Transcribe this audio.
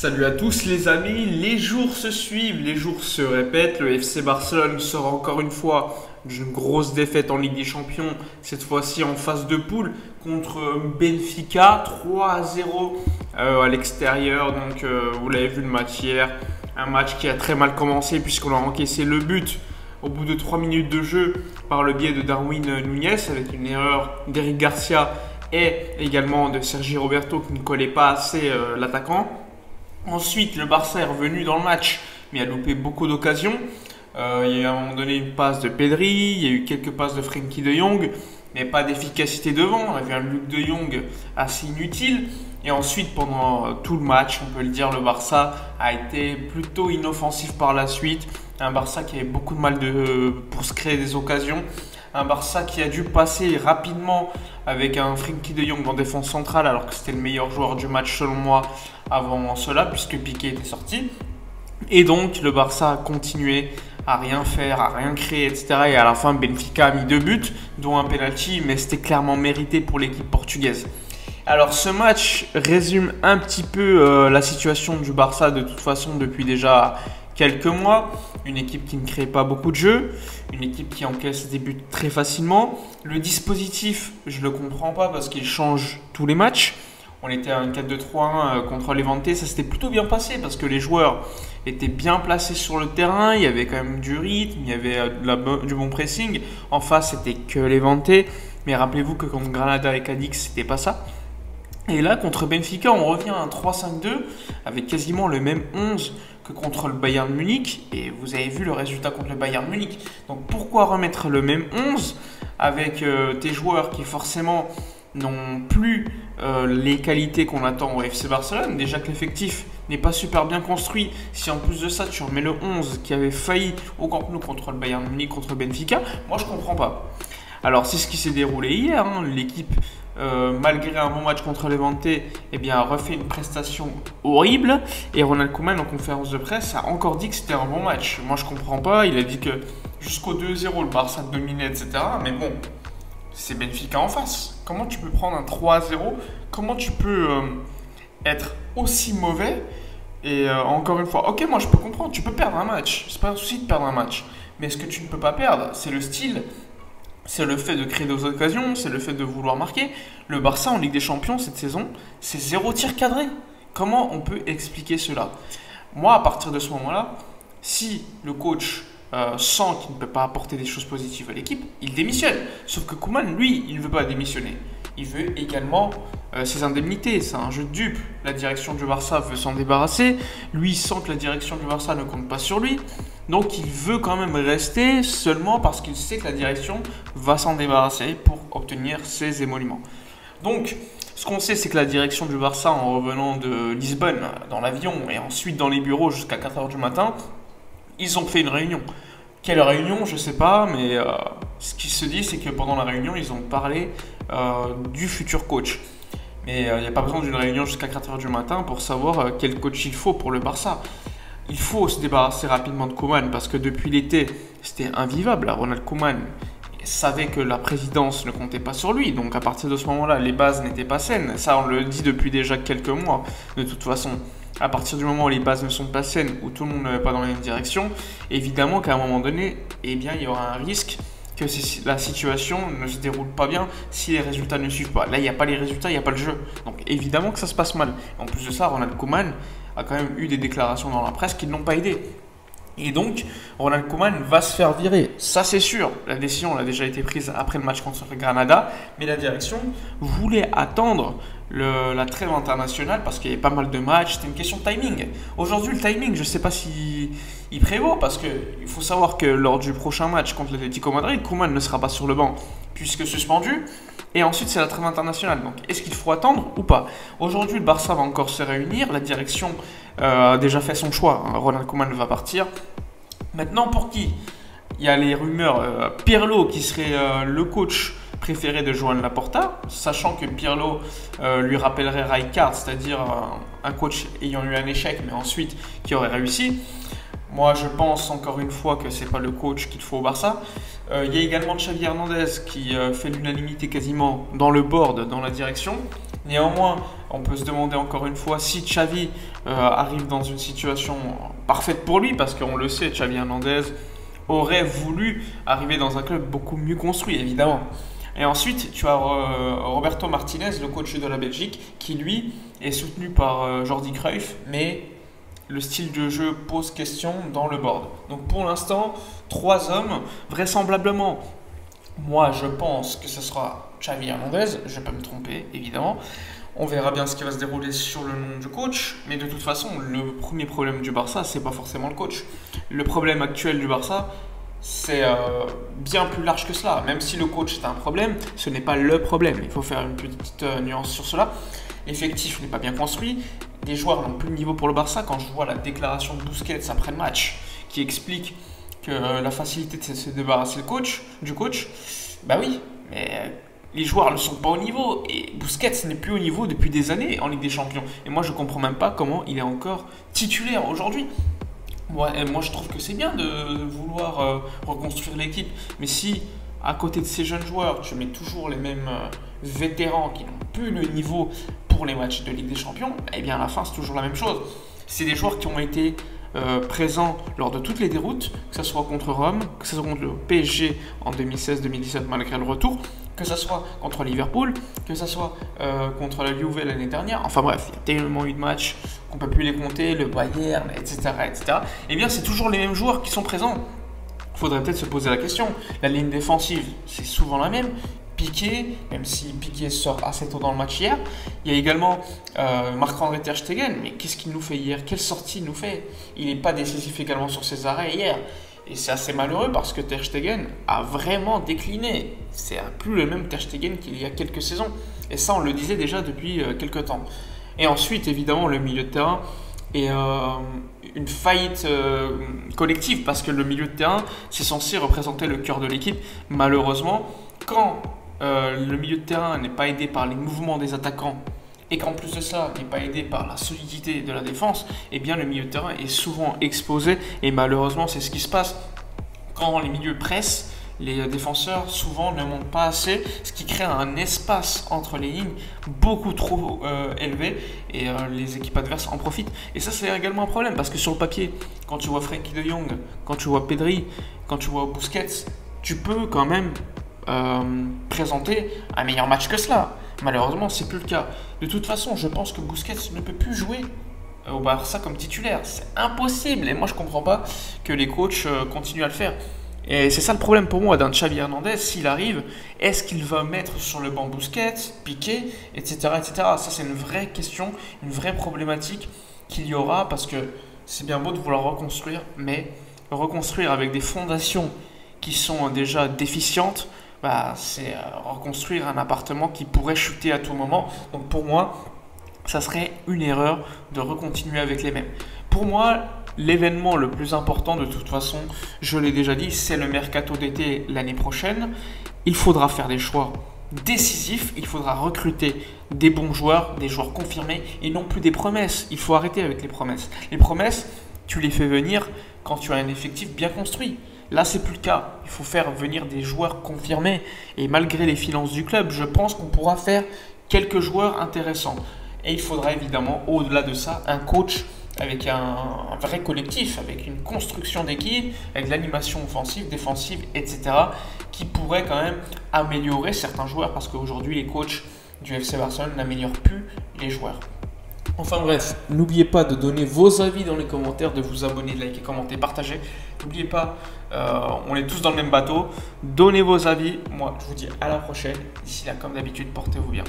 Salut à tous les amis, les jours se suivent, les jours se répètent, le FC Barcelone sort encore une fois d'une grosse défaite en Ligue des Champions, cette fois-ci en phase de poule contre Benfica, 3-0 à l'extérieur, donc vous l'avez vu le match hier, un match qui a très mal commencé puisqu'on a encaissé le but au bout de 3 minutes de jeu par le biais de Darwin Núñez avec une erreur d'Eric Garcia et également de Sergi Roberto qui ne collait pas assez l'attaquant. Ensuite, le Barça est revenu dans le match, mais a loupé beaucoup d'occasions. Il y a eu à un moment donné une passe de Pedri, il y a eu quelques passes de Frenkie de Jong, mais pas d'efficacité devant. On avait un Luc de Jong assez inutile. Et ensuite, pendant tout le match, on peut le dire, le Barça a été plutôt inoffensif par la suite. Un Barça qui avait beaucoup de mal pour se créer des occasions. Un Barça qui a dû passer rapidement avec un Frenkie de Jong en défense centrale alors que c'était le meilleur joueur du match selon moi avant cela puisque Piqué était sorti. Et donc le Barça a continué à rien faire, à rien créer, etc. Et à la fin, Benfica a mis 2 buts, dont un penalty, mais c'était clairement mérité pour l'équipe portugaise. Alors ce match résume un petit peu la situation du Barça de toute façon depuis déjà quelques mois. Une équipe qui ne crée pas beaucoup de jeux, une équipe qui encaisse des buts très facilement. Le dispositif, je ne le comprends pas parce qu'il change tous les matchs. On était à un 4-2-3-1 contre Levante, ça s'était plutôt bien passé parce que les joueurs étaient bien placés sur le terrain, il y avait quand même du rythme, il y avait du bon pressing. En face, c'était que Levante, mais rappelez-vous que contre Granada et Cadix, c'était pas ça. Et là, contre Benfica, on revient à un 3-5-2 avec quasiment le même 11 que contre le Bayern Munich. Et vous avez vu le résultat contre le Bayern Munich. Donc pourquoi remettre le même 11 avec tes joueurs qui forcément n'ont plus les qualités qu'on attend au FC Barcelone. Déjà que l'effectif n'est pas super bien construit. Si en plus de ça, tu remets le 11 qui avait failli au Camp Nou contre le Bayern Munich, contre Benfica, moi je comprends pas. Alors c'est ce qui s'est déroulé hier. L'équipe, malgré un bon match contre Levante, a refait une prestation horrible. Et Ronald Koeman en conférence de presse a encore dit que c'était un bon match. Moi je comprends pas. Il a dit que jusqu'au 2-0 le Barça dominait, etc. Mais bon, c'est Benfica en face. Comment tu peux prendre un 3-0? Comment tu peux être aussi mauvais? Et encore une fois, ok, moi je peux comprendre, tu peux perdre un match. C'est pas un souci de perdre un match. Mais ce que tu ne peux pas perdre, c'est le style. C'est le fait de créer des occasions, c'est le fait de vouloir marquer. Le Barça en Ligue des Champions cette saison, c'est 0 tir cadré. Comment on peut expliquer cela? Moi, à partir de ce moment-là, si le coach sent qu'il ne peut pas apporter des choses positives à l'équipe, il démissionne. Sauf que Koeman, lui, il ne veut pas démissionner. Il veut également ses indemnités. C'est un jeu de dupes. La direction du Barça veut s'en débarrasser. Lui, il sent que la direction du Barça ne compte pas sur lui. Donc, il veut quand même rester seulement parce qu'il sait que la direction va s'en débarrasser pour obtenir ses émoluments. Donc, ce qu'on sait, c'est que la direction du Barça, en revenant de Lisbonne dans l'avion et ensuite dans les bureaux jusqu'à 4 h du matin, ils ont fait une réunion. Quelle réunion? Je ne sais pas, mais ce qui se dit, c'est que pendant la réunion, ils ont parlé du futur coach. Mais il n'y a pas besoin d'une réunion jusqu'à 4 h du matin pour savoir quel coach il faut pour le Barça. Il faut se débarrasser rapidement de Koeman parce que depuis l'été, c'était invivable. Ronald Koeman savait que la présidence ne comptait pas sur lui. Donc à partir de ce moment-là, les bases n'étaient pas saines. Ça, on le dit depuis déjà quelques mois. De toute façon, à partir du moment où les bases ne sont pas saines, où tout le monde ne va pas dans la même direction, évidemment qu'à un moment donné, il y aura un risque que la situation ne se déroule pas bien si les résultats ne suivent pas. Là, il n'y a pas les résultats, il n'y a pas le jeu. Donc évidemment que ça se passe mal. En plus de ça, Ronald Koeman a quand même eu des déclarations dans la presse qui ne l'ont pas aidé. Et donc, Ronald Koeman va se faire virer. Ça, c'est sûr. La décision a déjà été prise après le match contre Granada. Mais la direction voulait attendre la trêve internationale parce qu'il y avait pas mal de matchs. C'était une question de timing. Aujourd'hui, le timing, je ne sais pas si il prévaut parce qu'il faut savoir que lors du prochain match contre l'Atlético Madrid, Koeman ne sera pas sur le banc puisque suspendu. Et ensuite, c'est la trêve internationale. Donc, est-ce qu'il faut attendre ou pas? Aujourd'hui, le Barça va encore se réunir. La direction a déjà fait son choix. Ronald Koeman va partir. Maintenant, pour qui? Il y a les rumeurs Pirlo qui serait le coach préféré de Joan Laporta, sachant que Pirlo lui rappellerait Rijkaard, c'est-à-dire un coach ayant eu un échec, mais ensuite qui aurait réussi. Moi, je pense encore une fois que ce n'est pas le coach qu'il faut au Barça. Il y a également Xavi Hernandez qui fait l'unanimité quasiment dans le board, dans la direction. Néanmoins, On peut se demander encore une fois si Xavi arrive dans une situation parfaite pour lui, parce qu'on le sait, Xavi Hernandez aurait voulu arriver dans un club beaucoup mieux construit, évidemment. Et ensuite, tu as Roberto Martinez, le coach de la Belgique, qui lui est soutenu par Jordi Cruyff, mais le style de jeu pose question dans le board. Donc pour l'instant, 3 hommes, vraisemblablement. Moi, je pense que ce sera Xavi Hernandez, je ne vais pas me tromper, évidemment. On verra bien ce qui va se dérouler sur le nom du coach, mais de toute façon, le premier problème du Barça, c'est pas forcément le coach. Le problème actuel du Barça, c'est bien plus large que cela. Même si le coach est un problème, ce n'est pas le problème. Il faut faire une petite nuance sur cela. L'effectif n'est pas bien construit. Les joueurs n'ont plus le niveau pour le Barça. Quand je vois la déclaration de Busquets après le match, qui explique que la facilité de se débarrasser du coach, bah oui, mais les joueurs ne sont pas au niveau. Et Busquets n'est plus au niveau depuis des années en Ligue des Champions. Et moi, je ne comprends même pas comment il est encore titulaire aujourd'hui. Moi, je trouve que c'est bien de vouloir reconstruire l'équipe. Mais si, à côté de ces jeunes joueurs, tu mets toujours les mêmes vétérans qui n'ont plus le niveau pour les matchs de Ligue des Champions, eh bien à la fin, c'est toujours la même chose. C'est des joueurs qui ont été présents lors de toutes les déroutes, que ce soit contre Rome, que ce soit contre le PSG en 2016-2017 malgré le retour, que ce soit contre Liverpool, que ce soit contre la Juve l'année dernière. Enfin bref, il y a tellement eu de matchs qu'on ne peut plus les compter, le Bayern, etc. etc. Eh bien, c'est toujours les mêmes joueurs qui sont présents. Il faudrait peut-être se poser la question. La ligne défensive, c'est souvent la même. Piqué, même si Piqué sort assez tôt dans le match hier. Il y a également Marc-André Ter Stegen. Mais qu'est-ce qu'il nous fait hier? Quelle sortie il nous fait? Il n'est pas décisif également sur ses arrêts hier. Et c'est assez malheureux parce que Ter Stegen a vraiment décliné. C'est plus le même Ter Stegen qu'il y a quelques saisons. Et ça, on le disait déjà depuis quelques temps. Et ensuite, évidemment, le milieu de terrain est une faillite collective parce que le milieu de terrain, c'est censé représenter le cœur de l'équipe. Malheureusement, quand le milieu de terrain n'est pas aidé par les mouvements des attaquants et qu'en plus de ça n'est pas aidé par la solidité de la défense, eh bien le milieu de terrain est souvent exposé et malheureusement c'est ce qui se passe quand les milieux pressent. Les défenseurs souvent ne montent pas assez, ce qui crée un espace entre les lignes beaucoup trop élevé et les équipes adverses en profitent. Et ça c'est également un problème parce que sur le papier, quand tu vois Frenkie de Jong, quand tu vois Pedri, quand tu vois Busquets, tu peux quand même présenter un meilleur match que cela. Malheureusement, c'est plus le cas. De toute façon, je pense que Busquets ne peut plus jouer au Barça comme titulaire. C'est impossible. Et moi, je ne comprends pas que les coachs continuent à le faire. Et c'est ça le problème pour moi d'un Xavi Hernandez. S'il arrive, est-ce qu'il va mettre sur le banc Busquets, Piqué, etc., etc. Ça, c'est une vraie question, une vraie problématique qu'il y aura parce que c'est bien beau de vouloir reconstruire, mais reconstruire avec des fondations qui sont déjà déficientes, c'est reconstruire un appartement qui pourrait chuter à tout moment. Donc pour moi, ça serait une erreur de recontinuer avec les mêmes. Pour moi, l'événement le plus important de toute façon, je l'ai déjà dit, c'est le mercato d'été l'année prochaine. Il faudra faire des choix décisifs, il faudra recruter des bons joueurs, des joueurs confirmés et non plus des promesses. Il faut arrêter avec les promesses. Les promesses, tu les fais venir quand tu as un effectif bien construit. Là, c'est plus le cas. Il faut faire venir des joueurs confirmés. Et malgré les finances du club, je pense qu'on pourra faire quelques joueurs intéressants. Et il faudra évidemment, au-delà de ça, un coach avec un vrai collectif, avec une construction d'équipe, avec l'animation offensive, défensive, etc. qui pourrait quand même améliorer certains joueurs parce qu'aujourd'hui, les coachs du FC Barcelone n'améliorent plus les joueurs. Enfin bref, n'oubliez pas de donner vos avis dans les commentaires, de vous abonner, de liker, commenter, partager. N'oubliez pas, on est tous dans le même bateau. Donnez vos avis. Moi, je vous dis à la prochaine. D'ici là, comme d'habitude, portez-vous bien.